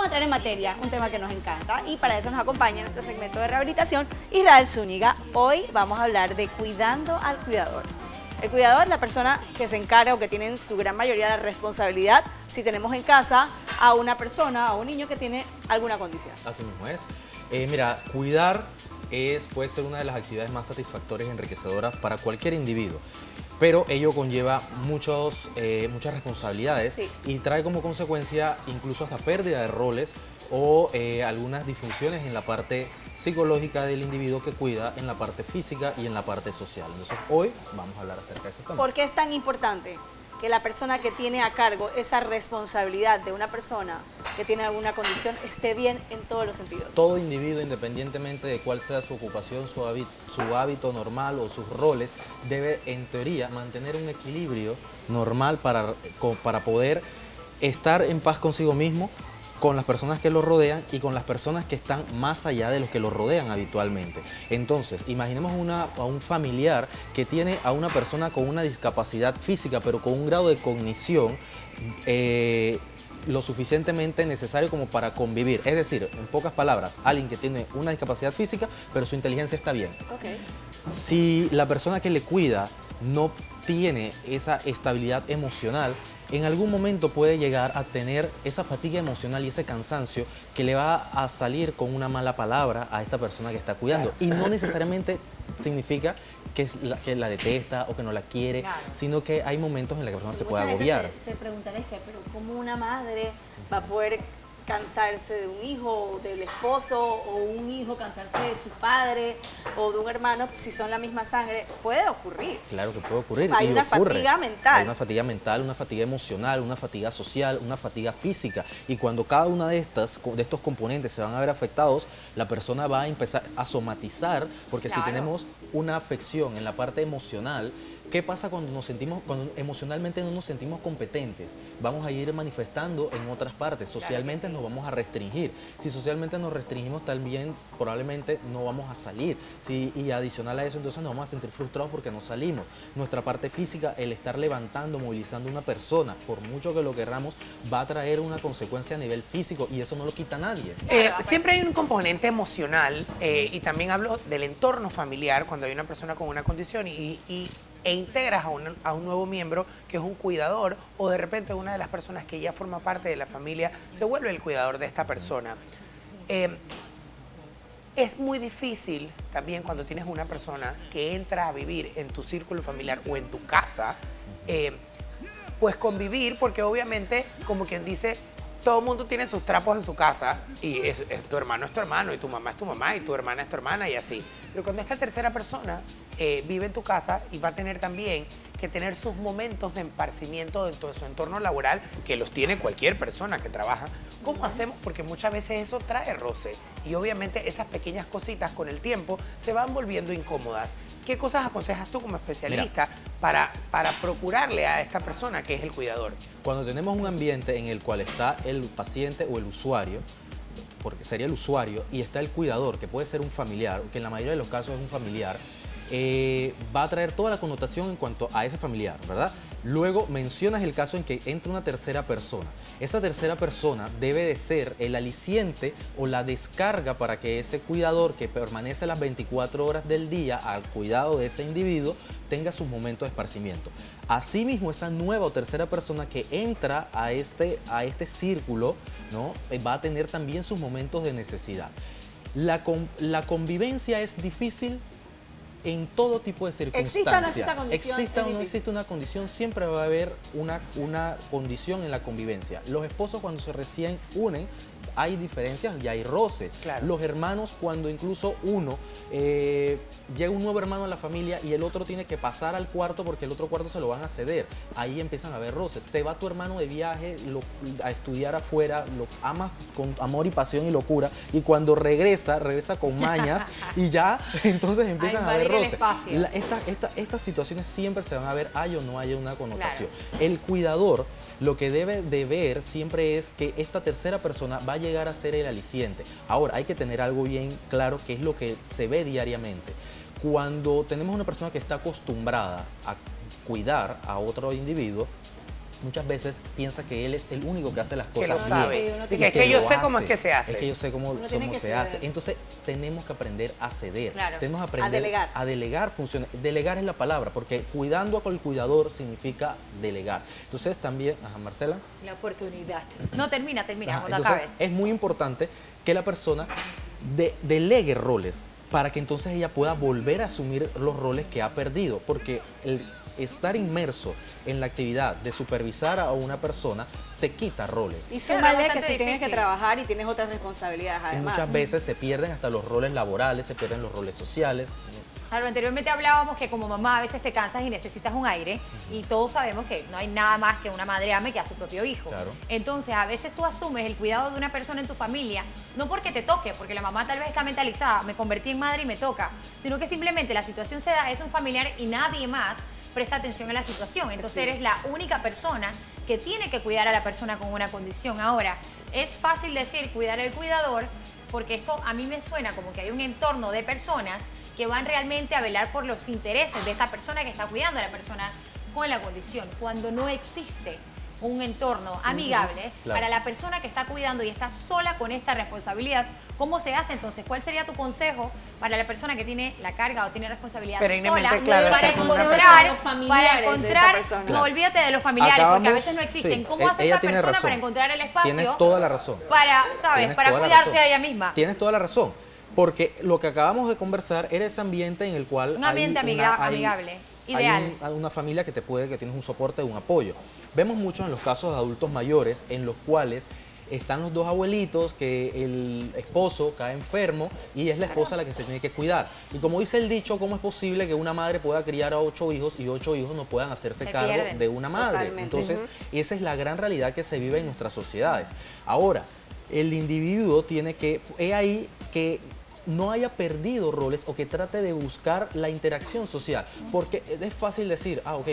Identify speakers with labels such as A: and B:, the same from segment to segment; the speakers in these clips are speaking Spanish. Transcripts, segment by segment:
A: vamos a entrar en materia, un tema que nos encanta, y para eso nos acompaña en nuestro segmento de rehabilitación Israel Zúñiga. Hoy vamos a hablar de cuidando al cuidador. El cuidador es la persona que se encarga o que tiene en su gran mayoría la responsabilidad si tenemos en casa a una persona, a un niño que tiene alguna condición.
B: Así mismo es. Mira, cuidar puede ser una de las actividades más satisfactorias y enriquecedoras para cualquier individuo, pero ello conlleva muchas responsabilidades,
A: sí,
B: y trae como consecuencia incluso hasta pérdida de roles o algunas disfunciones en la parte psicológica del individuo que cuida, en la parte física y en la parte social. Entonces hoy vamos a hablar acerca de eso también.
A: ¿Por qué es tan importante que la persona que tiene a cargo esa responsabilidad de una persona que tiene alguna condición esté bien en todos los sentidos?
B: Todo individuo, independientemente de cuál sea su ocupación, su hábito normal o sus roles, debe en teoría mantener un equilibrio normal para poder estar en paz consigo mismo, con las personas que lo rodean y con las personas que están más allá de los que lo rodean habitualmente. Entonces, imaginemos a un familiar que tiene a una persona con una discapacidad física, pero con un grado de cognición lo suficientemente necesario como para convivir. Es decir, en pocas palabras, alguien que tiene una discapacidad física, pero su inteligencia está bien.
A: Okay.
B: Si la persona que le cuida no tiene esa estabilidad emocional, en algún momento puede llegar a tener esa fatiga emocional y ese cansancio que le va a salir con una mala palabra a esta persona que está cuidando. Claro. Y no necesariamente significa que la detesta o que no la quiere, claro, sino que hay momentos en los que la persona se puede agobiar.
A: Se preguntará, pero ¿cómo una madre va a poder cansarse de un hijo, del esposo, o un hijo cansarse de su padre o de un hermano si son la misma sangre? Puede ocurrir.
B: Claro que puede ocurrir.
A: Hay una fatiga mental.
B: Hay una fatiga mental, una fatiga emocional, una fatiga social, una fatiga física. Y cuando cada una de estos componentes se van a ver afectados, la persona va a empezar a somatizar, porque claro, si tenemos una afección en la parte emocional, ¿qué pasa cuando emocionalmente no nos sentimos competentes? Vamos a ir manifestando en otras partes. Socialmente claro, sí, nos vamos a restringir. Si socialmente nos restringimos, también probablemente no vamos a salir. Y adicional a eso, entonces nos vamos a sentir frustrados porque no salimos. Nuestra parte física, el estar levantando, movilizando a una persona, por mucho que lo querramos, va a traer una consecuencia a nivel físico, y eso no lo quita nadie.
C: Siempre hay un componente emocional, y también hablo del entorno familiar cuando hay una persona con una condición e integras a un nuevo miembro que es un cuidador, o de repente una de las personas que ya forma parte de la familia se vuelve el cuidador de esta persona. Es muy difícil también cuando tienes una persona que entra a vivir en tu círculo familiar o en tu casa, pues convivir, porque obviamente, como quien dice, todo el mundo tiene sus trapos en su casa, y tu hermano es tu hermano, y tu mamá es tu mamá, y tu hermana es tu hermana, y así. Pero cuando esta tercera persona vive en tu casa, y va a tener también que tener sus momentos de esparcimiento dentro de su entorno laboral, que los tiene cualquier persona que trabaja, ¿cómo hacemos? Porque muchas veces eso trae roce, y obviamente esas pequeñas cositas con el tiempo se van volviendo incómodas. ¿Qué cosas aconsejas tú como especialista para procurarle a esta persona que es el cuidador?
B: Cuando tenemos un ambiente en el cual está el paciente o el usuario, porque sería el usuario, y está el cuidador, que puede ser un familiar, que en la mayoría de los casos es un familiar, va a traer toda la connotación en cuanto a ese familiar, ¿verdad? Luego mencionas el caso en que entra una tercera persona. Esa tercera persona debe de ser el aliciente o la descarga para que ese cuidador, que permanece las 24 horas del día al cuidado de ese individuo, tenga sus momentos de esparcimiento. Asimismo, esa nueva o tercera persona que entra a este círculo, ¿no? Va a tener también sus momentos de necesidad. La convivencia es difícil en todo tipo de circunstancias.
A: ¿Exista o no exista condición?
B: Exista o no existe una condición, siempre va a haber una condición en la convivencia. Los esposos, cuando se recién unen, hay diferencias y hay roces. Claro. Los hermanos, cuando incluso llega un nuevo hermano a la familia y el otro tiene que pasar al cuarto porque el otro cuarto se lo van a ceder, ahí empiezan a haber roces. Se va tu hermano de viaje a estudiar afuera, lo amas con amor y pasión y locura, y cuando regresa con mañas y ya, entonces empiezan a haber roces. Estas situaciones siempre se van a ver, hay o no hay una connotación. Claro. El cuidador lo que debe de ver siempre es que esta tercera persona va a llegar a ser el aliciente. Ahora, hay que tener algo bien claro, que es lo que se ve diariamente. Cuando tenemos una persona que está acostumbrada a cuidar a otro individuo, muchas veces piensa que él es el único que hace las cosas
C: Que lo
B: bien.
C: sabe.
A: Sí,
C: Es que yo sé cómo es que se hace.
B: Es que yo sé cómo
A: tiene que
B: se hace.
A: ceder.
B: Entonces, tenemos que aprender a ceder.
A: Claro.
B: Tenemos que aprender
A: A
B: delegar funciones. Delegar es la palabra, porque cuidando al cuidador significa delegar. Entonces, también, Marcela.
D: La oportunidad. No, termina, cuando
B: Entonces,
D: acabes.
B: es muy importante que la persona delegue roles para que entonces ella pueda volver a asumir los roles que ha perdido, porque el estar inmerso en la actividad de supervisar a una persona te quita roles.
A: Y
D: Claro,
A: súmale que
D: bastante
A: si tienes que
D: difícil.
A: trabajar y tienes otras responsabilidades
B: Y
A: además.
B: muchas veces se pierden hasta los roles laborales, se pierden los roles sociales.
D: Claro, anteriormente hablábamos que como mamá a veces te cansas y necesitas un aire y todos sabemos que no hay nada más que una madre ame que a su propio hijo.
B: Claro.
D: Entonces a veces tú asumes el cuidado de una persona en tu familia, no porque te toque, porque la mamá tal vez está mentalizada, me convertí en madre y me toca, sino que simplemente la situación se da, es un familiar y nadie más presta atención a la situación. Entonces
A: Sí.
D: eres la única persona que tiene que cuidar a la persona con una condición. Ahora, es fácil decir cuidar al cuidador porque esto a mí me suena como que hay un entorno de personas que van realmente a velar por los intereses de esta persona que está cuidando a la persona con la condición, cuando no existe un entorno amigable
B: claro.
D: para la persona que está cuidando y está sola con esta responsabilidad. ¿Cómo se hace entonces? ¿Cuál sería tu consejo para la persona que tiene la carga o tiene responsabilidad
C: Perennemente,
D: sola
C: claro,
D: para
C: está con una
D: encontrar,
A: persona. Familiares de esa
D: para
A: persona.
D: encontrar,
B: Claro.
D: no olvídate de los familiares porque a
B: Acabamos-
D: veces no existen.
B: sí,
D: ¿Cómo hace
B: ella
D: esa
B: tiene
D: persona
B: razón.
D: para encontrar el espacio?
B: Tienes toda la razón.
D: Para, ¿sabes?
B: Tienes
D: Para
B: toda la
D: cuidarse
B: razón.
D: a ella misma.
B: Tienes toda la razón. Porque lo que acabamos de conversar era ese ambiente en el cual
D: Un ambiente amigable, ideal.
B: Hay una familia que que tienes un soporte, un apoyo. Vemos mucho en los casos de adultos mayores en los cuales están los dos abuelitos, que el esposo cae enfermo y es la esposa la que se tiene que cuidar. Y como dice el dicho, ¿cómo es posible que una madre pueda criar a 8 hijos y 8 hijos no puedan hacerse
D: Se
B: cargo
D: pierden.
B: de una madre?
A: Totalmente.
B: Entonces, esa es la gran realidad que se vive en nuestras sociedades. Ahora, el individuo tiene que, es ahí que no haya perdido roles o que trate de buscar la interacción social, porque es fácil decir, ok,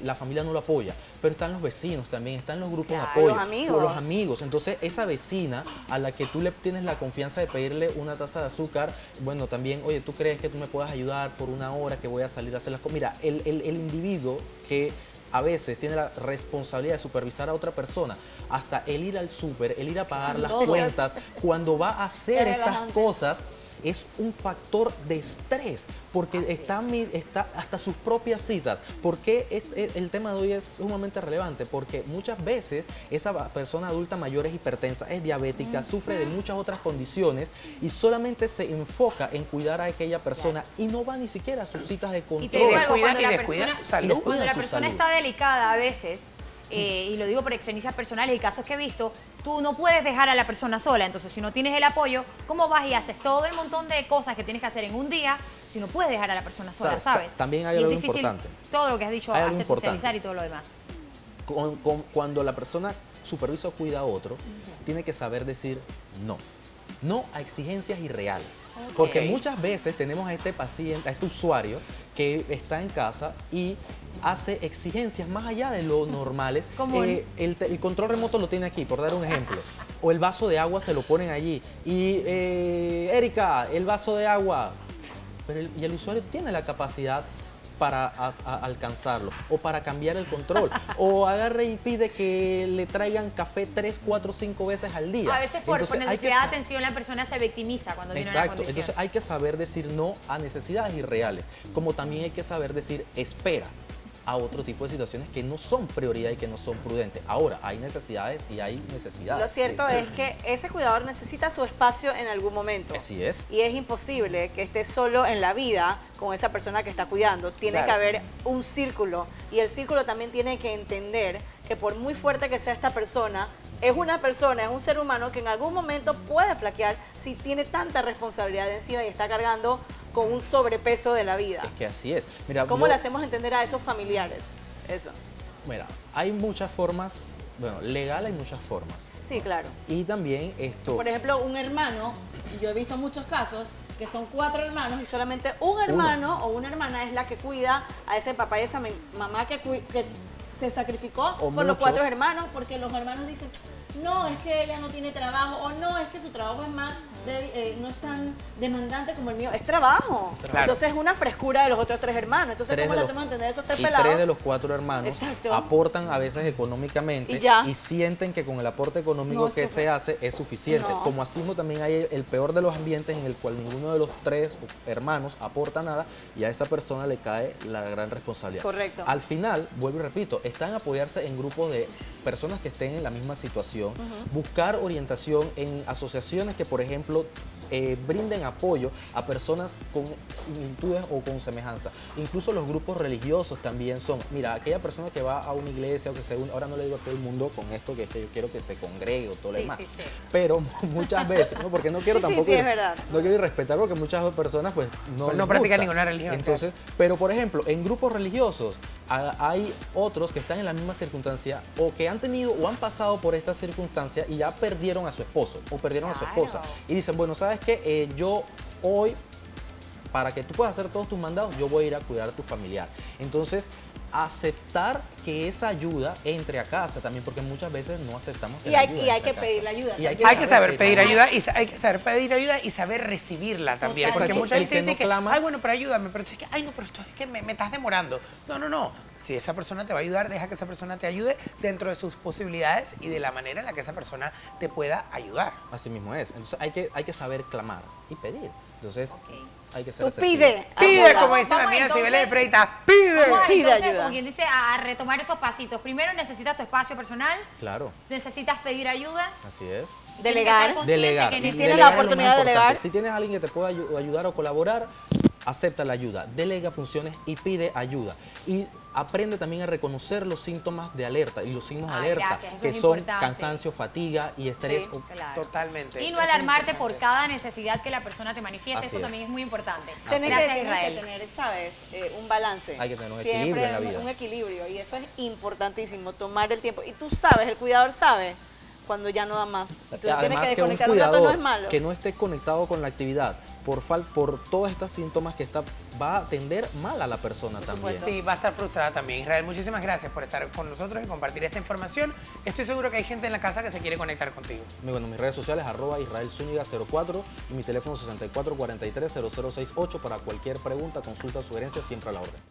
B: la familia no lo apoya, pero están los vecinos también, están los grupos
D: Claro.
B: de apoyo,
A: Los amigos.
B: los amigos. Entonces, esa vecina a la que tú le tienes la confianza de pedirle una taza de azúcar, bueno, también, oye, ¿tú crees que tú me puedas ayudar por una hora que voy a salir a hacer las cosas? Mira, el individuo que a veces tiene la responsabilidad de supervisar a otra persona, hasta el ir al súper, el ir a pagar las
D: Todos.
B: cuentas, cuando va a hacer
A: Qué
B: estas
A: relajante.
B: cosas, es un factor de estrés, porque está hasta sus propias citas. Porque el tema de hoy es sumamente relevante, porque muchas veces esa persona adulta mayor es hipertensa, es diabética, sufre de muchas otras condiciones y solamente se enfoca en cuidar a aquella persona y no va ni siquiera a sus citas de
D: Y te
B: control.
D: digo algo,
C: descuida
D: cuando
C: y
D: la
C: descuida
D: persona-
C: su salud.
D: Cuando la
B: Su
D: persona
B: salud.
D: está delicada a veces, y lo digo por experiencias personales y casos que he visto, tú no puedes dejar a la persona sola. Entonces, si no tienes el apoyo, ¿cómo vas y haces todo el montón de cosas que tienes que hacer en un día si no puedes dejar a la persona sola, ¿sabes?
B: También hay
D: Y es
B: algo
D: difícil
B: importante.
D: todo lo que has dicho,
B: Hay algo
D: hacer
B: importante.
D: socializar y todo lo demás.
B: Cuando la persona supervisa o cuida a otro, tiene que saber decir no. No a exigencias irreales. Porque muchas veces tenemos a este paciente, a este usuario que está en casa y hace exigencias más allá de lo normales.
D: Común.
B: El control remoto lo tiene aquí, por dar un ejemplo. O el vaso de agua se lo ponen allí. Y Erika, el vaso de agua. Pero y el usuario tiene la capacidad para alcanzarlo o para cambiar el control o agarre y pide que le traigan café 3, 4, 5 veces al día.
D: A veces por
B: Entonces, hay que
D: necesidad de
B: sa-
D: atención la persona se victimiza cuando tiene una
B: Exacto,
D: condición.
B: entonces hay que saber decir no a necesidades irreales, como también hay que saber decir espera a otro tipo de situaciones que no son prioridad y que no son prudentes. Ahora, hay necesidades y hay necesidades.
A: Lo cierto es que ese cuidador necesita su espacio en algún momento.
B: Así es.
A: Y es imposible que esté solo en la vida con esa persona que está cuidando. Tiene
C: Claro.
A: que haber un círculo. Y el círculo también tiene que entender que por muy fuerte que sea esta persona, es una persona, es un ser humano que en algún momento puede flaquear si tiene tanta responsabilidad encima y está cargando con un sobrepeso de la vida.
B: Es que así es. Mira,
A: ¿Cómo
B: yo-
A: le hacemos entender a esos familiares eso?
B: Mira, hay muchas formas, bueno, legal hay muchas formas.
A: Sí, claro.
B: Y también esto...
A: Por ejemplo, un hermano, yo he visto muchos casos que son 4 hermanos y solamente un hermano o una hermana es la que cuida a ese papá y esa mamá que se sacrificó
B: O
A: por los
B: mucho.
A: 4 hermanos, porque los hermanos dicen, no, es que ella no tiene trabajo, o no, es que su trabajo es más no es tan demandante como el mío. Es trabajo.
C: Claro.
A: Entonces es una frescura de los otros 3 hermanos. Entonces, ¿cómo le hacemos entender a esos 3
B: y
A: pelados?
B: 3 de los 4 hermanos
A: Exacto.
B: aportan a veces económicamente
A: Y ya.
B: y sienten que con el aporte económico
A: No,
B: que
A: eso-
B: se hace es suficiente.
A: No.
B: Como así también hay el peor de los ambientes en el cual ninguno de los 3 hermanos aporta nada y a esa persona le cae la gran responsabilidad.
A: Correcto.
B: Al final, vuelvo y repito, están a apoyarse en grupos de personas que estén en la misma situación, buscar orientación en asociaciones que, por ejemplo, brinden apoyo a personas con similitudes o con semejanza. Incluso los grupos religiosos también son, mira, aquella persona que va a una iglesia o que según, ahora no le digo a todo el mundo con esto que yo quiero que se congregue o todo lo
D: Sí,
B: demás,
D: sí, sí.
B: pero muchas veces, ¿no? Porque no quiero
A: Sí, sí,
B: tampoco
A: sí, es verdad.
B: no quiero irrespetar porque muchas personas pues no,
C: Pues no
B: les
C: practican
B: gusta.
C: ninguna religión,
B: Entonces, pero por ejemplo, en grupos religiosos hay otros que están en la misma circunstancia o que han tenido o han pasado por esta circunstancia y ya perdieron a su esposo o perdieron a su
D: Claro.
B: esposa y dicen, bueno, ¿sabes qué? Yo hoy, para que tú puedas hacer todos tus mandados, yo voy a ir a cuidar a tu familiar. Entonces, aceptar que esa ayuda entre a casa también, porque muchas veces no aceptamos que
A: Y
B: la
A: hay,
B: ayuda
A: y hay
B: entre
A: que
B: a
A: pedir
B: casa.
A: la ayuda.
B: Y hay
C: Hay que saber pedir
B: reclamar.
C: ayuda y hay que saber pedir ayuda y saber recibirla también.
A: Total.
C: Porque
B: Exacto.
C: mucha
B: El
C: gente
B: que
C: dice
B: no
C: que,
B: clama-
C: ay, bueno, pero ayúdame, pero es que, ay, no, pero esto es que me estás demorando. No, no, no. Si esa persona te va a ayudar, deja que esa persona te ayude dentro de sus posibilidades y de la manera en la que esa persona te pueda ayudar.
B: Así mismo es. Entonces hay que saber clamar y pedir. Entonces hay que ser
A: Tú
B: receptivo.
A: pide.
C: Pide,
A: ayuda.
C: como dice mi
D: Vamos,
C: amiga
D: entonces.
C: Cibeles de Freitas, pide.
D: Vamos a,
A: Pide
D: entonces,
A: ayuda.
D: como quien dice, a retomar esos pasitos. Primero necesitas tu espacio personal,
B: Claro,
D: necesitas pedir ayuda.
B: así es.
A: Delegar.
D: Tienes que ser consciente
B: Delegar.
D: que
B: Y
A: tienes
B: delegar
A: la
B: es lo más
A: oportunidad de
B: importante.
A: delegar.
B: Si tienes a alguien que te pueda ayudar o colaborar, acepta la ayuda, delega funciones y pide ayuda. Y aprende también a reconocer los síntomas de alerta y los signos de
D: Ay,
B: alerta,
D: gracias, eso
B: que
D: es
B: son
D: importante.
B: cansancio, fatiga y estrés.
A: Sí.
D: Claro.
C: Totalmente.
D: Y no
C: Eso es
D: alarmarte por
C: importante.
D: cada necesidad que la persona te manifieste.
B: Así
D: Eso
B: es.
D: también es muy importante.
A: Tienes
D: Gracias,
A: que
D: Israel.
A: tener, ¿sabes? Un balance.
B: Hay que tener un
A: Siempre
B: equilibrio en la vida.
A: Un equilibrio. Y eso es importantísimo, tomar el tiempo. Y tú sabes, el cuidador sabe cuando ya no da más. Y tú tienes
B: Además
A: que
B: que un
A: desconectar un rato,
B: cuidador
A: no es malo.
B: que no esté conectado con la actividad por todos estos síntomas que va a atender mal a la persona también.
C: Sí, va a estar frustrada también. Israel, muchísimas gracias por estar con nosotros y compartir esta información. Estoy seguro que hay gente en la casa que se quiere conectar contigo.
B: Bueno, mis redes sociales @IsraelZúñiga04 y mi teléfono 64430068 para cualquier pregunta, consulta, sugerencia, siempre a la orden.